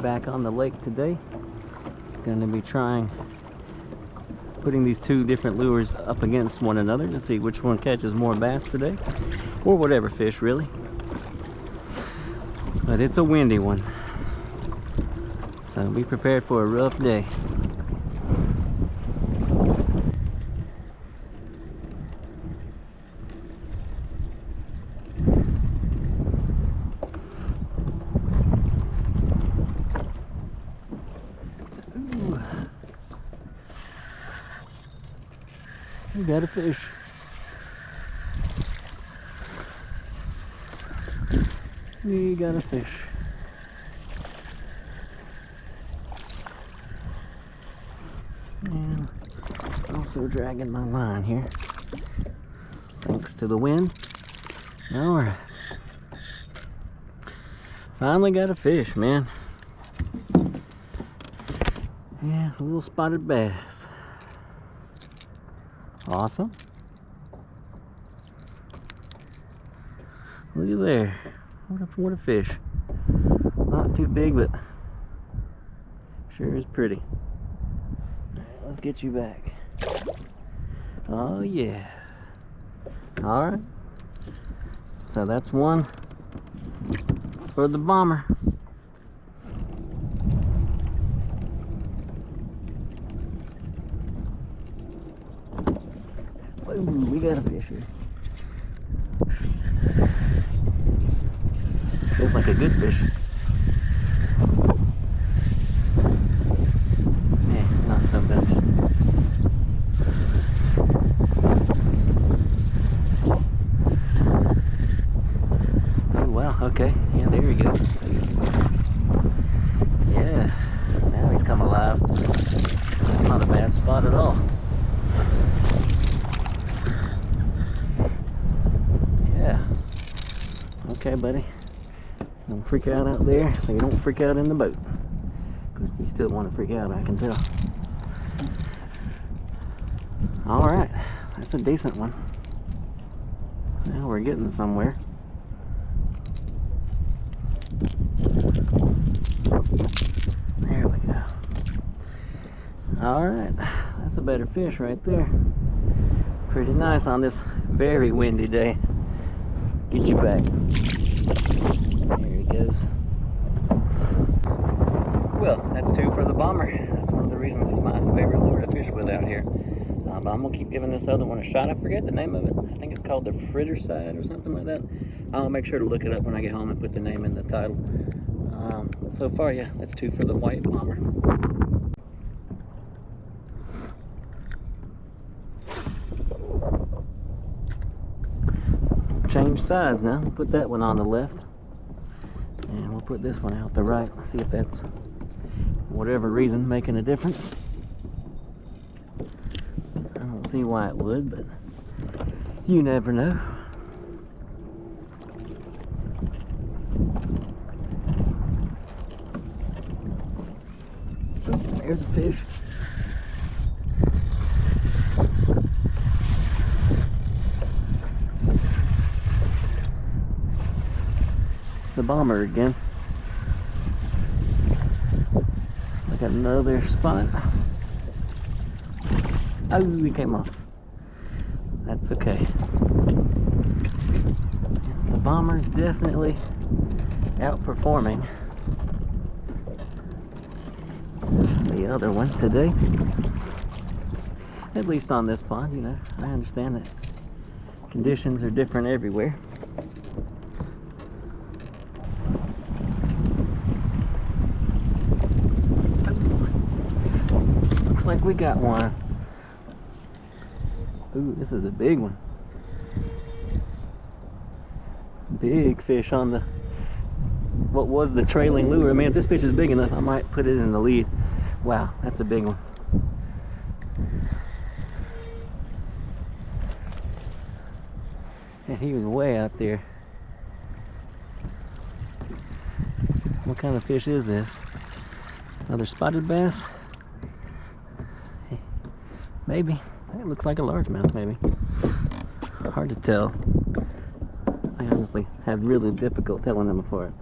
back on the lake today. Going to be putting these two different lures up against one another to see which one catches more bass today, or whatever fish really. But it's a windy one, so be prepared for a rough day. We got a fish. We got a fish. And also dragging my line here, thanks to the wind. Alright. Finally got a fish, man. Yeah, it's a little spotted bass. Awesome. Look at there. What a fish. Not too big, but sure is pretty. Alright, let's get you back. Oh yeah. Alright. So that's one for the bomber. Ooh, we got a fish here. Looks like a good fish. Yeah, not so much. Oh wow, okay. Yeah, there he goes. Yeah, now he's come alive. That's not a bad spot at all. Okay, buddy. Don't freak out there, so you don't freak out in the boat. Because you still want to freak out, I can tell. Alright, that's a decent one. Now we're getting somewhere. There we go. Alright, that's a better fish right there. Pretty nice on this very windy day. Get you back. There he goes. Well, that's two for the bomber. That's one of the reasons it's my favorite lure to fish with out here. But I'm gonna keep giving this other one a shot. I forget the name of it. I think it's called the Frittside or something like that. I'll make sure to look it up when I get home and put the name in the title. But so far, yeah, that's two for the white bomber. Change sides now. We'll put that one on the left, and we'll put this one out the right. See if that's, whatever reason, making a difference. I don't see why it would, but you never know. Oh, there's a fish. The bomber again. Looks like another spot. Oh, he came off. That's okay. The bomber's definitely outperforming the other one today. At least on this pond, you know. I understand that conditions are different everywhere. Like we got one. Ooh, this is a big one. Big fish on the, what was the trailing lure. Man, if this fish is big enough, I might put it in the lead. Wow, that's a big one. And he was way out there. What kind of fish is this? Another spotted bass? Maybe. It looks like a largemouth, maybe. Hard to tell. I honestly had really difficult telling them apart.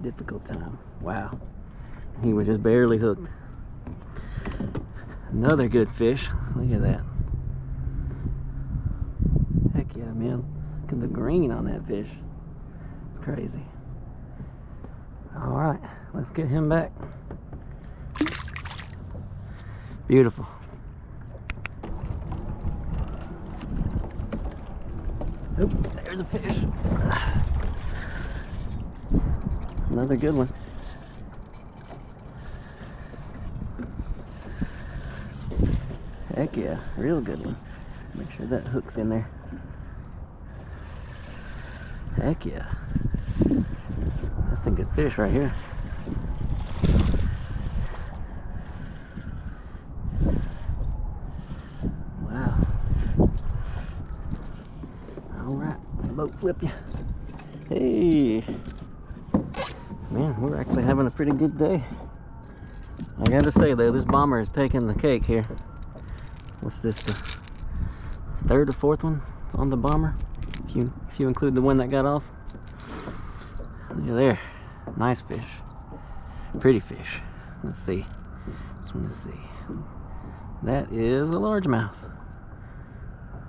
difficult time. Wow. He was just barely hooked. Another good fish. Look at that. Heck yeah, man. Look at the green on that fish. It's crazy. Alright, let's get him back. Beautiful. Oop, there's a fish. Another good one. Heck yeah, real good one. Make sure that hook's in there. Heck yeah. That's a good fish right here. Wow. Alright, boat flip you. Hey. Man, we're actually having a pretty good day. I gotta say though, this bomber is taking the cake here. What's this, the third or fourth one on the bomber? If you include the one that got off. Look at there. Nice fish. Pretty fish. Let's see. Just want to see. That is a largemouth.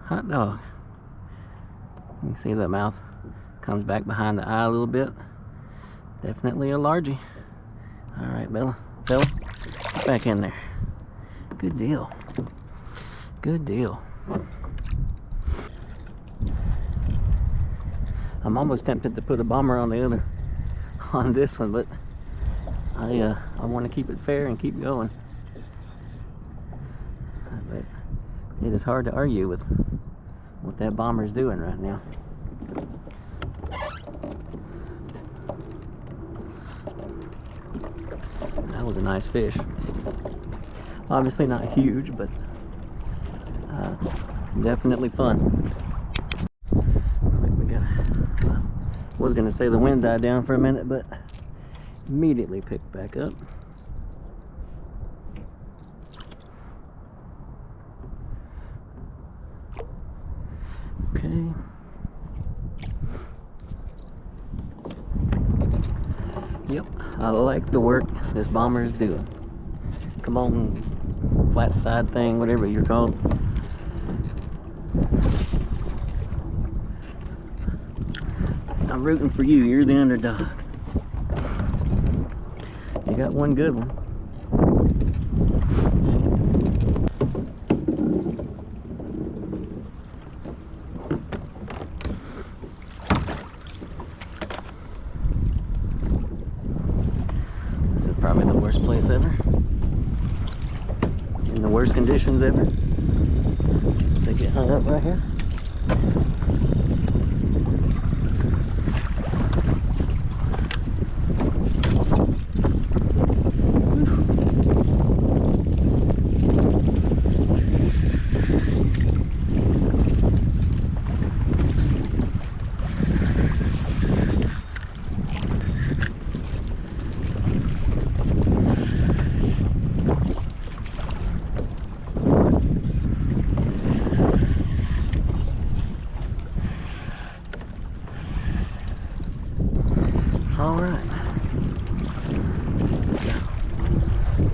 Hot dog. You can see that mouth comes back behind the eye a little bit. Definitely a largie. Alright, Bella. Get back in there. Good deal. Good deal. I'm almost tempted to put a bomber on this one, but I want to keep it fair and keep going. But it is hard to argue with what that bomber's doing right now. That was a nice fish. Obviously not huge, but definitely fun. Looks like we got. Was gonna say the wind died down for a minute, but immediately picked back up. Okay. Yep, I like the work this bomber is doing. Come on, flat side thing, whatever you're called. I'm rooting for you. You're the underdog. You got one good one. This is probably the worst place ever. In the worst conditions ever. They get hung up right here. All right.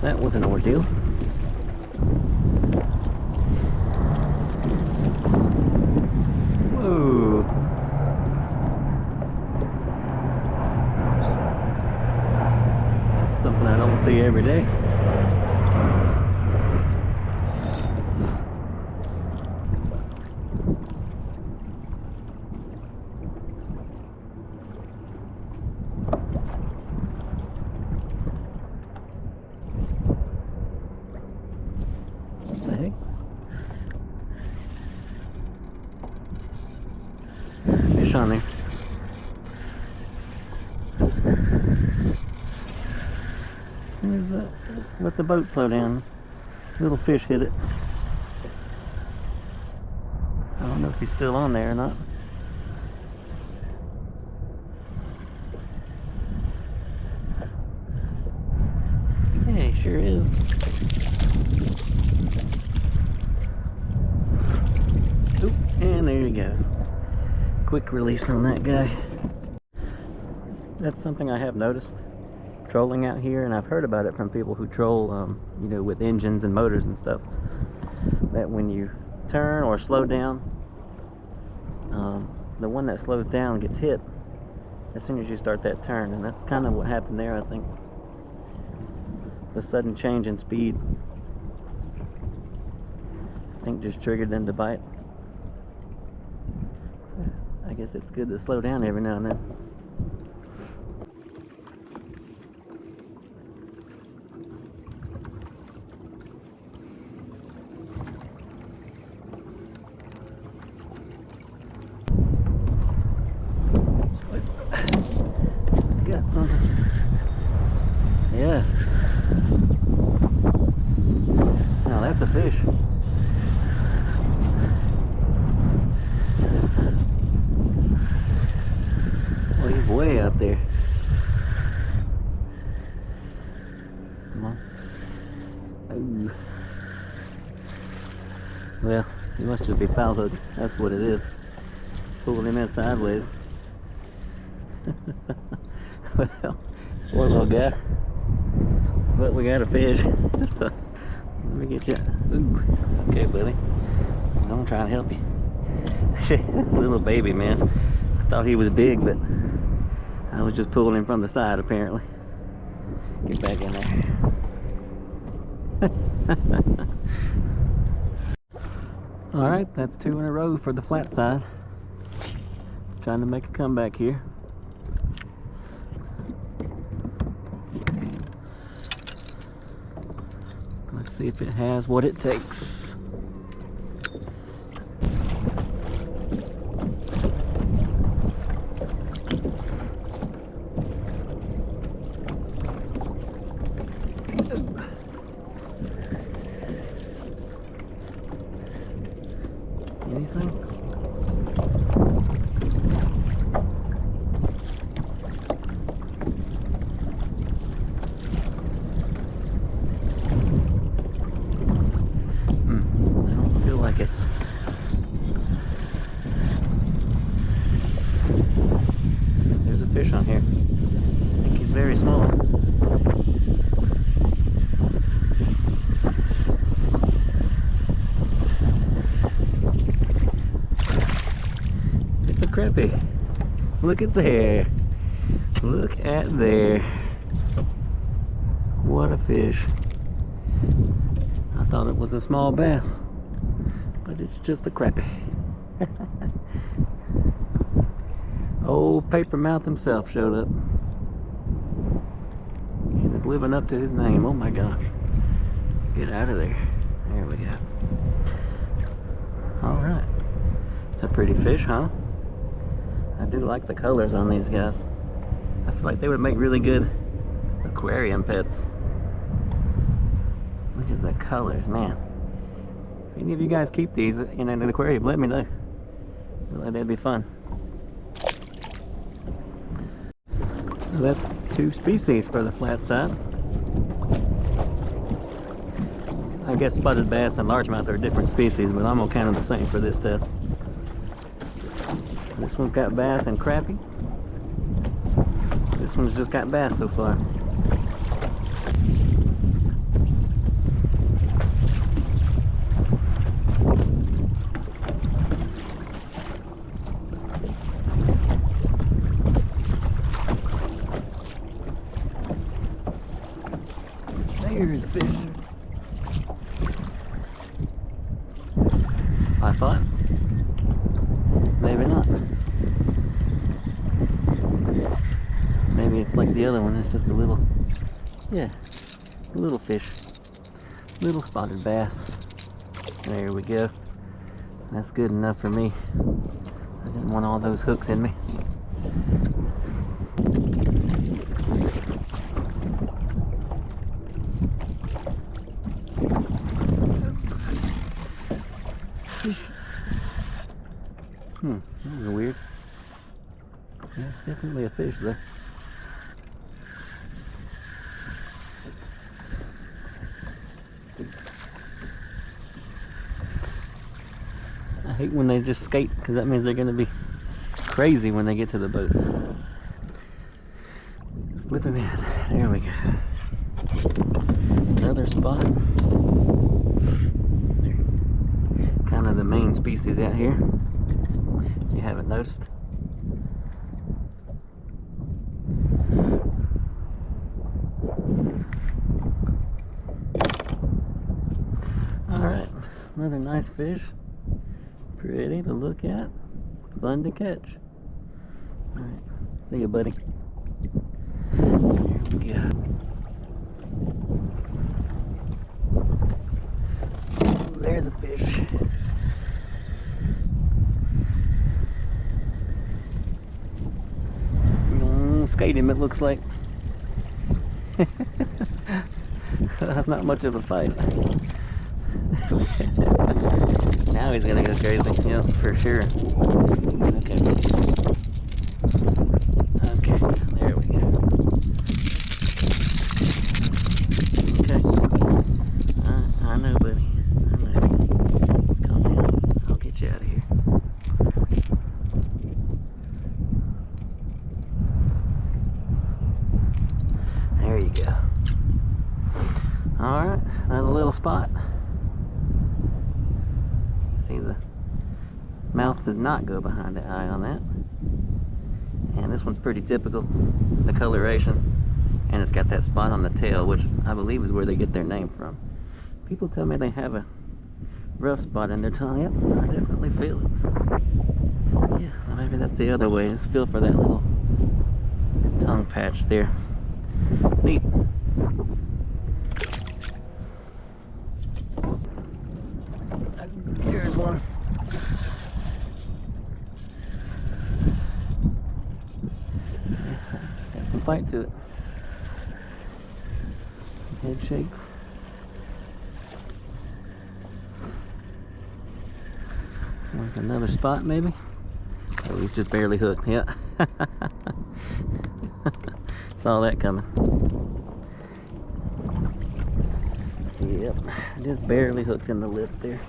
That was an ordeal. Whoa. That's something I don't see every day. Fish on there. As soon as let the boat slow down, little fish hit it. I don't know if he's still on there or not. Yeah, he sure is. Oop, and there he goes. Quick release on that guy. That's something I have noticed trolling out here, and I've heard about it from people who troll, you know, with engines and motors and stuff. That when you turn or slow down, the one that slows down gets hit as soon as you start that turn, and that's kind of what happened there, I think. The sudden change in speed, I think, just triggered them to bite. I guess it's good to slow down every now and then. Got something. Yeah. Now that's a fish. Well, he's way out there. Come on. Ooh. Well, he must just be foul hooked. That's what it is. Pulling him in sideways. Well, poor little guy. But we got a fish. Let me get you. Ooh. Okay, buddy. I'm trying to help you. Little baby, man. I thought he was big, but I was just pulling him from the side, apparently. Get back in there. Alright, that's 2 in a row for the flat side. Trying to make a comeback here. Let's see if it has what it takes. Anything? I don't feel like it's... There's a fish on here. I think he's very small. It's a crappie. Look at there. Look at there. What a fish. I thought it was a small bass, but it's just a crappie. Old paper mouth himself showed up. And is living up to his name. Oh my gosh. Get out of there. There we go. Alright. It's a pretty fish, huh? I do like the colors on these guys. I feel like they would make really good aquarium pets. Look at the colors, man. If any of you guys keep these in an aquarium, let me know. I feel like that'd be fun. So that's 2 species for the flat side. I guess spotted bass and largemouth are different species, but I'm gonna count them the same for this test. This one's got bass and crappie. This one's just got bass so far. There's a fish. I thought. Maybe not. Maybe it's like the other one, it's just a little, yeah, a little fish. Little spotted bass. There we go. That's good enough for me. I didn't want all those hooks in me. Fish. That was weird. Yeah, definitely a fish there. I hate when they just skate, because that means they're going to be crazy when they get to the boat. Whip him in. There we go. Another spot. They're kind of the main species out here, if you haven't noticed. Alright, another nice fish. Pretty to look at. Fun to catch. Alright, see you, buddy. Here we go. There's a fish. Skate him, it looks like. Not much of a fight. Now he's gonna go crazy, yeah, for sure. Okay. Okay, there we go. Okay. I know, buddy. I know. Just calm down. I'll get you out of here. There you go. Alright, another little spot. See, the mouth does not go behind the eye on that. And this one's pretty typical, the coloration. And it's got that spot on the tail, which I believe is where they get their name from. People tell me they have a rough spot in their tongue. Yep, I definitely feel it. Yeah, so maybe that's the other way. Just feel for that little tongue patch there. Neat. Here's one. Got some bite to it. Head shakes. There's another spot maybe. Oh, he's just barely hooked. Yeah. Saw that coming. Yep, just barely hooked in the lip there.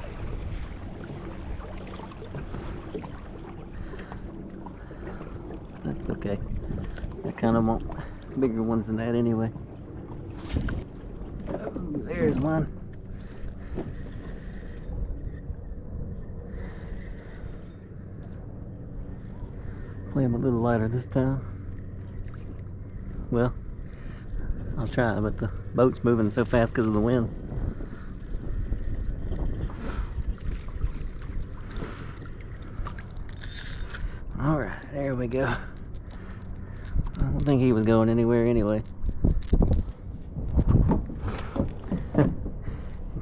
That's okay. I kind of want bigger ones than that anyway. Oh, there's one. Play him a little lighter this time. Well, I'll try, but the boat's moving so fast because of the wind. Alright, there we go. I don't think he was going anywhere anyway.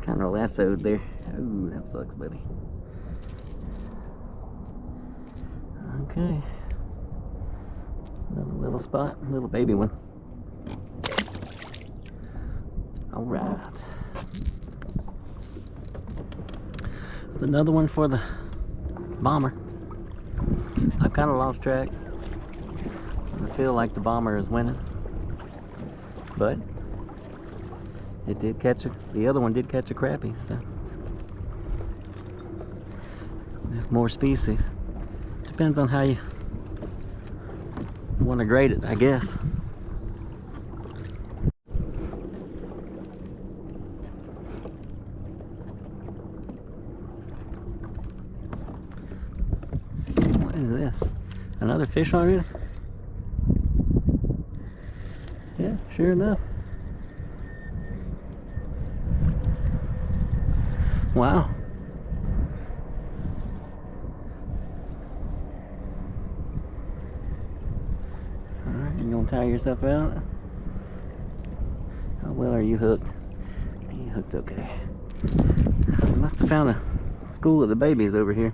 Kind of lassoed there. Ooh, that sucks, buddy. Okay. Another little spot, little baby one. Alright. It's another one for the bomber. I've kind of lost track. I feel like the bomber is winning. But it did catch the other one did catch a crappie, so there's more species. Depends on how you want to grade it, I guess. What is this? Another fish already? Yeah, sure enough. Wow. Alright, you gonna tire yourself out? How well are you hooked? You hooked okay. We must have found a school of the babies over here.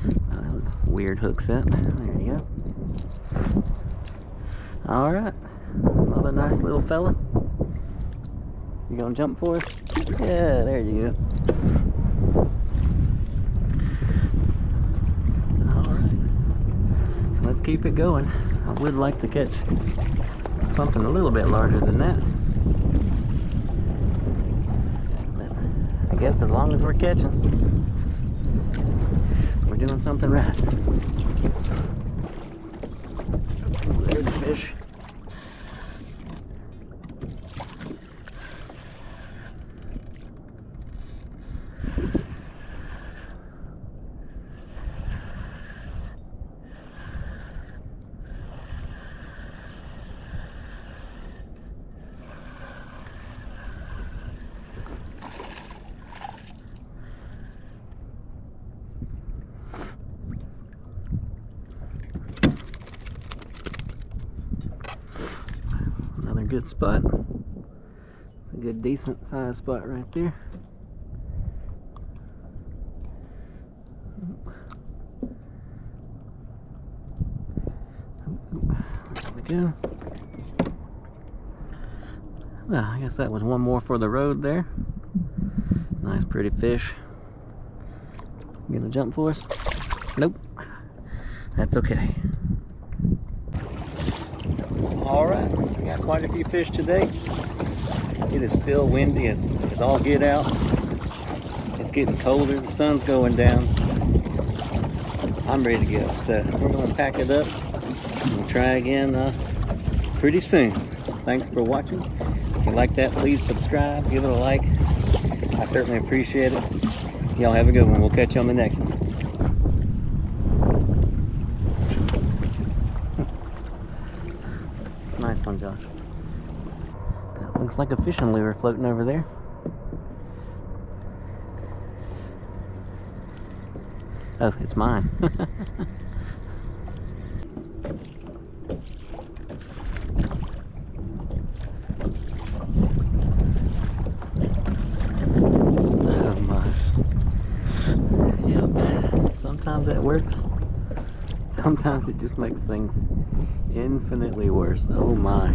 Oh, that was a weird hook set. There you go. Alright. Another nice little fella. You gonna jump for us? Yeah, there you go. Alright. So let's keep it going. I would like to catch something a little bit larger than that. But I guess as long as we're catching, we're doing something right. There's the fish. Another good spot. It's a good decent sized spot right there. There we go. Well, I guess that was one more for the road there. Nice pretty fish. You gonna jump for us? Nope. That's okay. Alright, we got quite a few fish today. It is still windy as all get out. It's getting colder, the sun's going down. I'm ready to go. So we're going to pack it up and try again pretty soon. Thanks for watching. If you like that, please subscribe, give it a like. I certainly appreciate it. Y'all have a good one. We'll catch you on the next one. Nice one, Josh. That looks like a fishing lure floating over there. Oh, it's mine. Oh my. Yep. Sometimes that works. Sometimes it just makes things infinitely worse. Oh my.